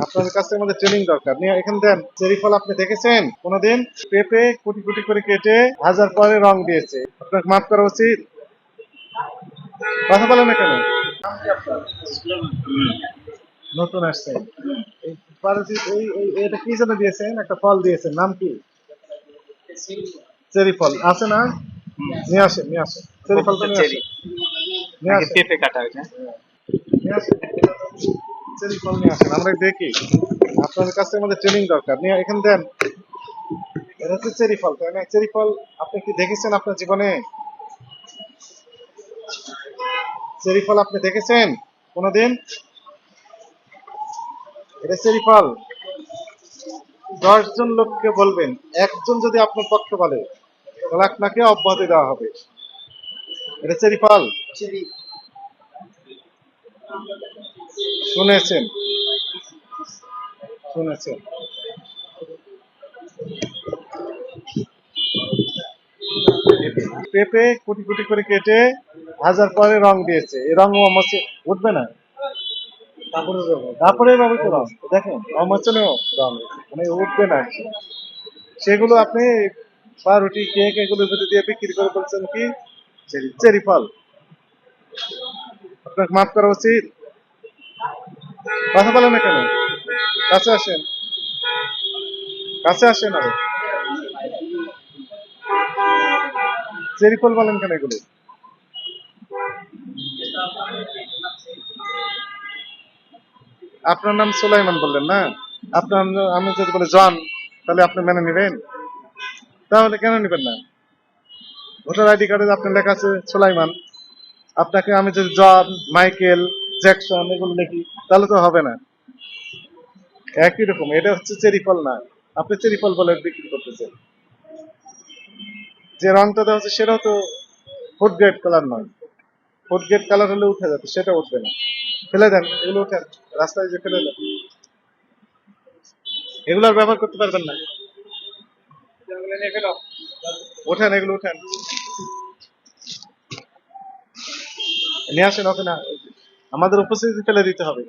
আপনাদের কাছে আমাদের ট্রেনিং দরকার। নিয়ে এখানে দেন। চেরি ফল আপনি দেখেছেন কোনোদিন? পেঁপে কুটি কুটি করে কেটে ভাজার পরে রং দিয়েছে। আপনাকে মাফ করা উচিত? কথা বলেন না কেন? নাম কি আপনার? নতুন আসছেন। এই এটা কি জন্য দিয়েছেন? একটা ফল দিয়েছেন, নাম কি? চেরি ফল আছে না? নিয়ে আসেন, নিয়ে আসেন। চেরি ফলটা নিয়ে আসেন, নিয়ে আসেন, পেঁপে কাটা হয়েছে। নিয়ে আসেন। চেরি ফল নিয়ে আসেন, আমরা দেখি। আপনাদের কাছে আমাদের ট্রেনিং দরকার। নিয়ে এখানে দেন। এটা হচ্ছে চেরি ফল, তাই না? চেরি ফল আপনি কি দেখেছেন আপনার জীবনে? চেরি ফল আপনি দেখেছেন কোনোদিন? এটা চেরি ফল। 10 জন লোককে বলবেন, একজন যদি আপনার পক্ষে বলে তাহলে আপনাকে অব্যাহতি দেওয়া হবে। এটা চেরি ফল। শুনেছেন, শুনেছেন। পেঁপে কুটি কুটি করে কেটে ভাজার পরে রং দিয়েছে। এই রং উঠবে না। কাপড়ের ব্যবহৃত রং দেখেন, অমোচনীয় রং, মানে উঠবে না। সেগুলো আপনি পাউরুটি, কেক এগুলোর ভিতরে দিয়ে বিক্রি করে বলছেন কি চেরি ফল। আপনাকে মাফ করা উচিত? কথা বলেন না কেন? কাছে আসেন, কাছে আসেন। আরে চেরি ফল বলেন কেন এগুলো? আপনার নাম সুলাইমান বললেন না? আপনার আমি যদি বলে জন, তাহলে আপনি মেনে নেবেন? তাহলে কেন নেবেন না? ভোটার আইডি কার্ডে আপনার লেখা আছে সুলাইমান। আপনাকে আমি যদি জন, মাইকেল, জ্যাকসন এগুলো লিখি তাহলে তো হবে না। একই রকম, এটা হচ্ছে চেরি ফল না। আপনি চেরি ফল বলে বিক্রি করতেছেন। যে রংটা দেওয়া হচ্ছে সেটাও তো ফুড গ্রেড কালার নয়। ফুড গ্রেড কালার হলে উঠে যাবে, সেটা উঠবে না। ফেলে দেন এগুলো, উঠেন রাস্তায় যে ফেলে দেন। এগুলো আর ব্যবহার করতে পারবেন না। ওঠেন, এগুলো উঠেন, নিয়ে আসেন। ওকে না, আমাদের উপস্থিতি ফেলে দিতে হবে।